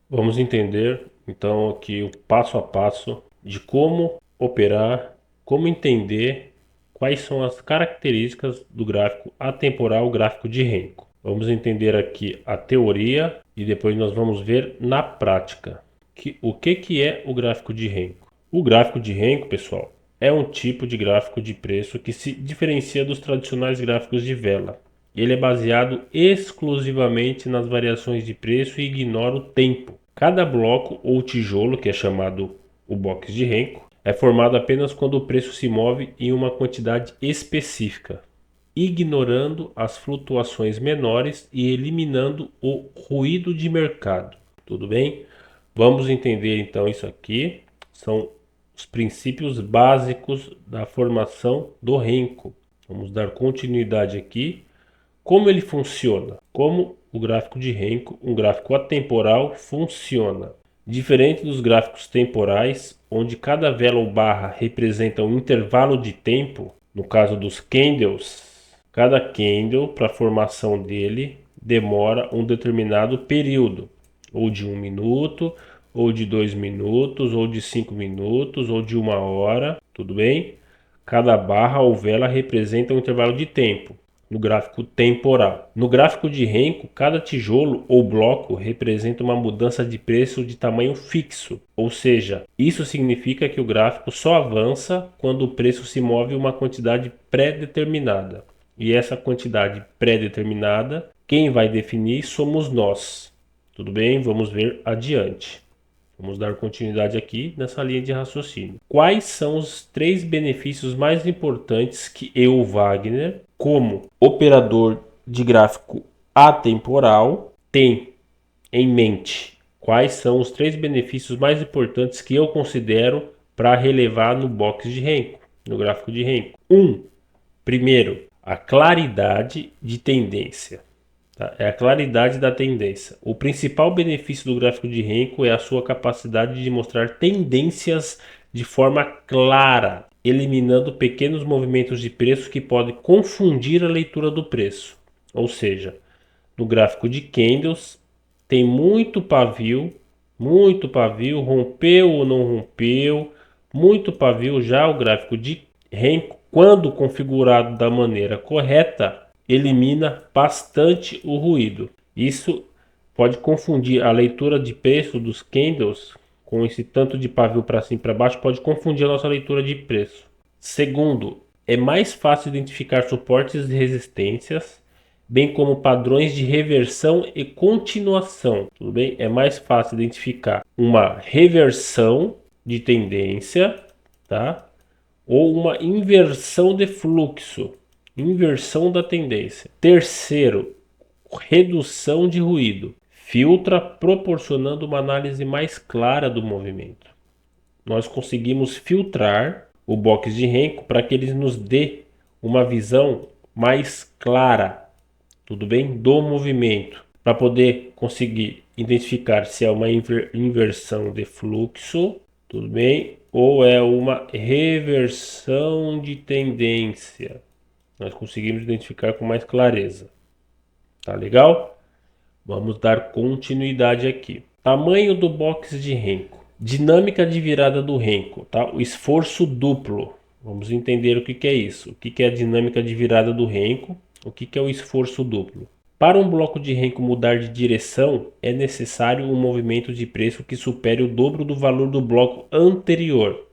Vamos entender então aqui o passo a passo de como operar, como entender quais são as características do gráfico atemporal, gráfico de Renko. Vamos entender aqui a teoria e depois nós vamos ver na prática o que é o gráfico de Renko. O gráfico de Renko, pessoal, é um tipo de gráfico de preço que se diferencia dos tradicionais gráficos de vela. Ele é baseado exclusivamente nas variações de preço e ignora o tempo. Cada bloco ou tijolo, que é chamado o box de Renko, é formado apenas quando o preço se move em uma quantidade específica, ignorando as flutuações menores e eliminando o ruído de mercado. Tudo bem? Vamos entender então isso aqui. São os princípios básicos da formação do Renko. Vamos dar continuidade aqui. Como ele funciona? Como o gráfico de Renko, um gráfico atemporal, funciona? Diferente dos gráficos temporais, onde cada vela ou barra representa um intervalo de tempo, no caso dos candles, cada candle, para a formação dele, demora um determinado período, ou de 1 minuto, ou de 2 minutos, ou de 5 minutos, ou de 1 hora, tudo bem? Cada barra ou vela representa um intervalo de tempo no gráfico temporal. No gráfico de Renko, cada tijolo ou bloco representa uma mudança de preço de tamanho fixo, ou seja, isso significa que o gráfico só avança quando o preço se move uma quantidade pré-determinada. E essa quantidade pré-determinada, quem vai definir somos nós. Tudo bem? Vamos ver adiante. Vamos dar continuidade aqui nessa linha de raciocínio. Quais são os 3 benefícios mais importantes que eu, Wagner, como operador de gráfico atemporal, tem em mente? Quais são os 3 benefícios mais importantes que eu considero para relevar no box de Renko, no gráfico de Renko? Primeiro, a claridade de tendência. Tá? É a claridade da tendência. O principal benefício do gráfico de Renko é a sua capacidade de mostrar tendências de forma clara, eliminando pequenos movimentos de preço que podem confundir a leitura do preço. Ou seja, no gráfico de candles tem muito pavio, rompeu ou não rompeu, muito pavio. Já o gráfico de Renko, quando configurado da maneira correta, elimina bastante o ruído. Isso pode confundir a leitura de preço dos candles com esse tanto de pavio para cima e para baixo, pode confundir a nossa leitura de preço. Segundo, é mais fácil identificar suportes e resistências, bem como padrões de reversão e continuação. Tudo bem? É mais fácil identificar uma reversão de tendência, tá? Ou uma inversão de fluxo, inversão da tendência. Terceiro, redução de ruído. Filtra proporcionando uma análise mais clara do movimento. Nós conseguimos filtrar o box de Renko para que ele nos dê uma visão mais clara, tudo bem, do movimento, para poder conseguir identificar se é uma inversão de fluxo, tudo bem, ou é uma reversão de tendência. Nós conseguimos identificar com mais clareza. Tá legal? Vamos dar continuidade aqui. Tamanho do box de Renko. Dinâmica de virada do Renko, tá? O esforço duplo. Vamos entender o que é isso. O que é a dinâmica de virada do Renko? O que é o esforço duplo? Para um bloco de Renko mudar de direção, é necessário um movimento de preço que supere o dobro do valor do bloco anterior.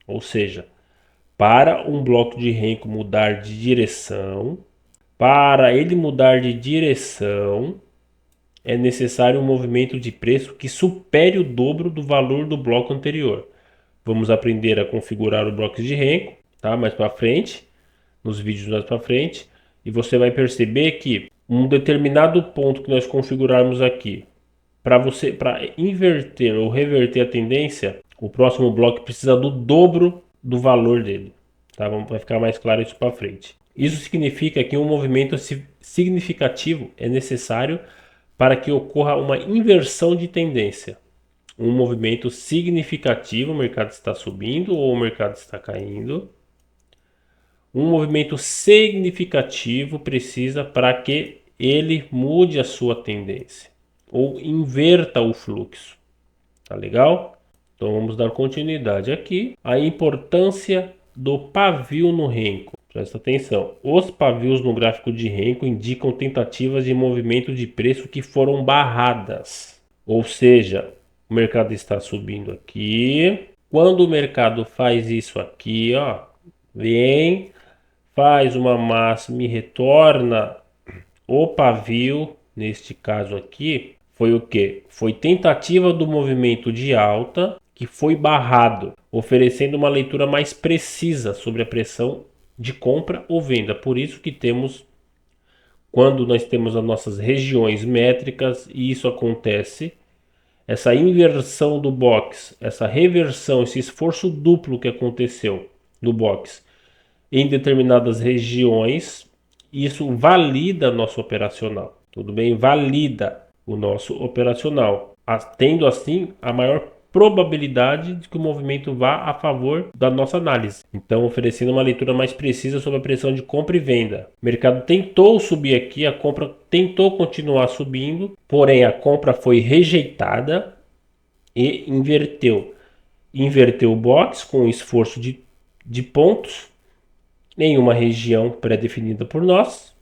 Ou seja, para um bloco de Renko mudar de direção, para ele mudar de direção, é necessário um movimento de preço que supere o dobro do valor do bloco anterior. Vamos aprender a configurar o bloco de Renko, tá? Mais para frente, nos vídeos mais para frente, e você vai perceber que um determinado ponto que nós configurarmos aqui, para inverter ou reverter a tendência, o próximo bloco precisa do dobro do valor dele, tá? Vai ficar mais claro isso para frente. Isso significa que um movimento significativo é necessário para que ocorra uma inversão de tendência. Um movimento significativo, o mercado está subindo ou o mercado está caindo. Um movimento significativo precisa para que ele mude a sua tendência. ou inverta o fluxo. Tá legal? Então vamos dar continuidade aqui. A importância do pavio no renko. Presta atenção. Os pavios no gráfico de renko indicam tentativas de movimento de preço que foram barradas. Ou seja, o mercado está subindo aqui. Quando o mercado faz isso aqui, ó, vem, faz uma máxima e retorna o pavio, neste caso aqui, foi o que? Foi tentativa do movimento de alta que foi barrado, oferecendo uma leitura mais precisa sobre a pressão de compra ou venda. Por isso que temos, quando nós temos as nossas regiões métricas, e isso acontece, essa inversão do box, essa reversão, esse esforço duplo que aconteceu no box em determinadas regiões, isso valida nosso operacional. Tudo bem? Valida o nosso operacional, tendo assim a maior probabilidade de que o movimento vá a favor da nossa análise. Então, oferecendo uma leitura mais precisa sobre a pressão de compra e venda. O mercado tentou subir aqui, a compra tentou continuar subindo, porém a compra foi rejeitada e inverteu. Inverteu o box com esforço de pontos em uma região pré-definida por nós,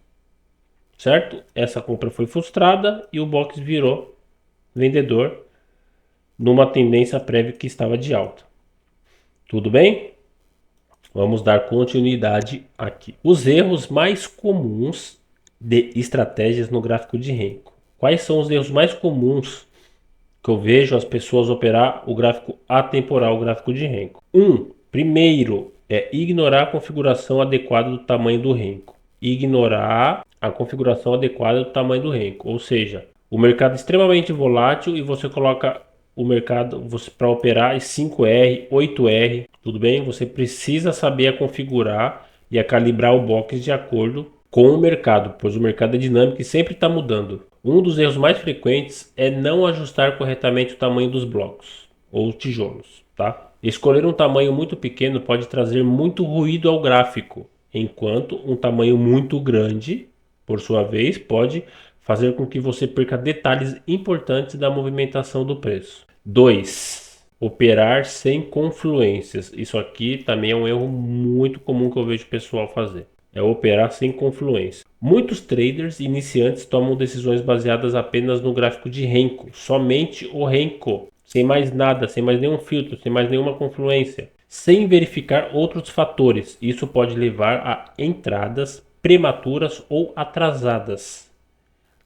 certo? Essa compra foi frustrada e o box virou vendedor numa tendência prévia que estava de alta. Tudo bem? Vamos dar continuidade aqui. Os erros mais comuns de estratégias no gráfico de renko. Quais são os erros mais comuns que eu vejo as pessoas operar o gráfico atemporal, o gráfico de renko? Primeiro é ignorar a configuração adequada do tamanho do renko. Ignorar a configuração adequada do tamanho do renko. Ou seja, o mercado é extremamente volátil e você coloca o mercado para operar em 5R, 8R, tudo bem? Você precisa saber a configurar e a calibrar o box de acordo com o mercado, pois o mercado é dinâmico e sempre está mudando. Um dos erros mais frequentes é não ajustar corretamente o tamanho dos blocos ou tijolos, tá? Escolher um tamanho muito pequeno pode trazer muito ruído ao gráfico, enquanto um tamanho muito grande, por sua vez, pode fazer com que você perca detalhes importantes da movimentação do preço. 2. Operar sem confluências. Isso aqui também é um erro muito comum que eu vejo o pessoal fazer. É operar sem confluência. Muitos traders iniciantes tomam decisões baseadas apenas no gráfico de renko, somente o renko, sem mais nada, sem mais nenhum filtro, sem mais nenhuma confluência, sem verificar outros fatores. Isso pode levar a entradas prematuras ou atrasadas.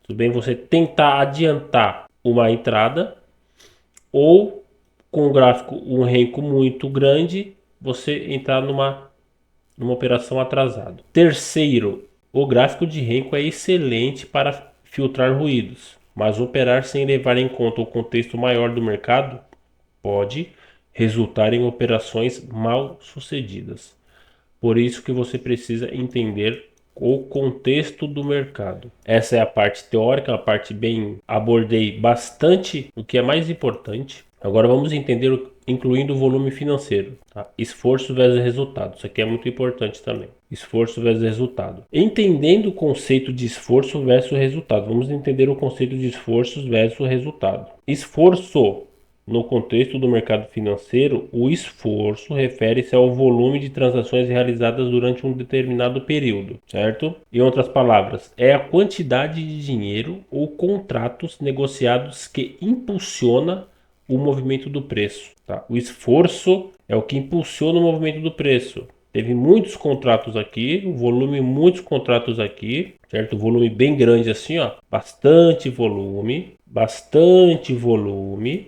Tudo bem? Você tentar adiantar uma entrada ou com um gráfico, um renko muito grande, você entrar numa operação atrasada. Terceiro, o gráfico de renko é excelente para filtrar ruídos, mas operar sem levar em conta o contexto maior do mercado pode resultar em operações mal sucedidas. Por isso que você precisa entender o contexto do mercado. Essa é a parte teórica, a parte bem abordei bastante, o que é mais importante. Agora vamos entender, incluindo o volume financeiro, tá? Esforço versus resultado. Isso aqui é muito importante também. Esforço versus resultado. Entendendo o conceito de esforço versus resultado. Vamos entender o conceito de esforço versus resultado. Esforço. No contexto do mercado financeiro, o esforço refere-se ao volume de transações realizadas durante um determinado período, certo? Em outras palavras, é a quantidade de dinheiro ou contratos negociados que impulsiona o movimento do preço, tá? O esforço é o que impulsiona o movimento do preço. Teve muitos contratos aqui, muitos contratos aqui, certo? Volume bem grande assim, ó, bastante volume,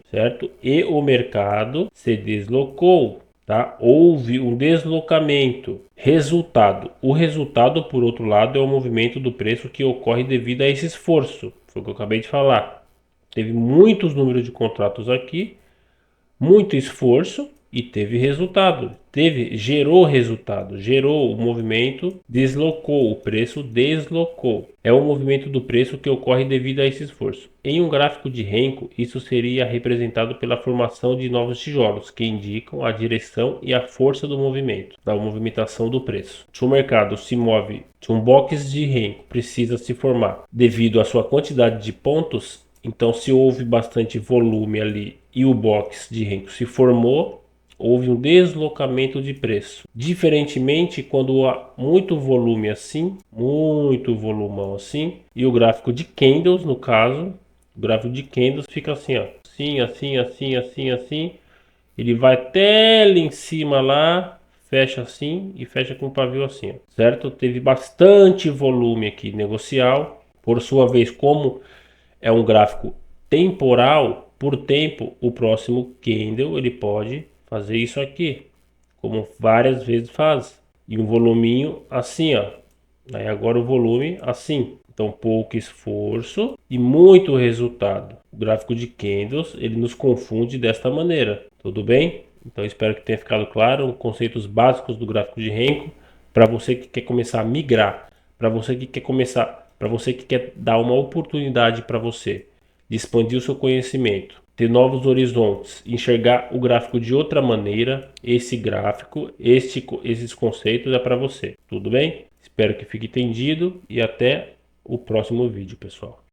certo? E o mercado se deslocou, tá? Houve um deslocamento. Resultado. O resultado, por outro lado, é o movimento do preço que ocorre devido a esse esforço. Foi o que eu acabei de falar. Teve muitos números de contratos aqui, muito esforço e teve resultado. Gerou resultado, gerou o movimento, deslocou, o preço deslocou. É o movimento do preço que ocorre devido a esse esforço. Em um gráfico de renko, isso seria representado pela formação de novos tijolos, que indicam a direção e a força do movimento, da movimentação do preço. Se o mercado se move, se um box de renko precisa se formar devido à sua quantidade de pontos, Então, se houve bastante volume ali e o box de Renko se formou, houve um deslocamento de preço. Diferentemente, quando há muito volume assim, muito volumão assim, e o gráfico de candles, no caso, o gráfico de candles fica assim, ó, assim, assim, assim, assim, assim, ele vai até ali em cima lá, fecha assim e fecha com o pavio assim, ó, certo? Teve bastante volume aqui negocial. Por sua vez, como é um gráfico temporal, por tempo, o próximo candle ele pode fazer isso aqui, como várias vezes faz. E um voluminho assim, ó. Aí agora o volume assim. Então pouco esforço e muito resultado. O gráfico de candles ele nos confunde desta maneira. Tudo bem? Então espero que tenha ficado claro os conceitos básicos do gráfico de Renko para você que quer começar a migrar, para você que quer começar, para você que quer dar uma oportunidade para você de expandir o seu conhecimento, ter novos horizontes, enxergar o gráfico de outra maneira. Esse gráfico, esses conceitos é para você. Tudo bem? Espero que fique entendido e até o próximo vídeo, pessoal.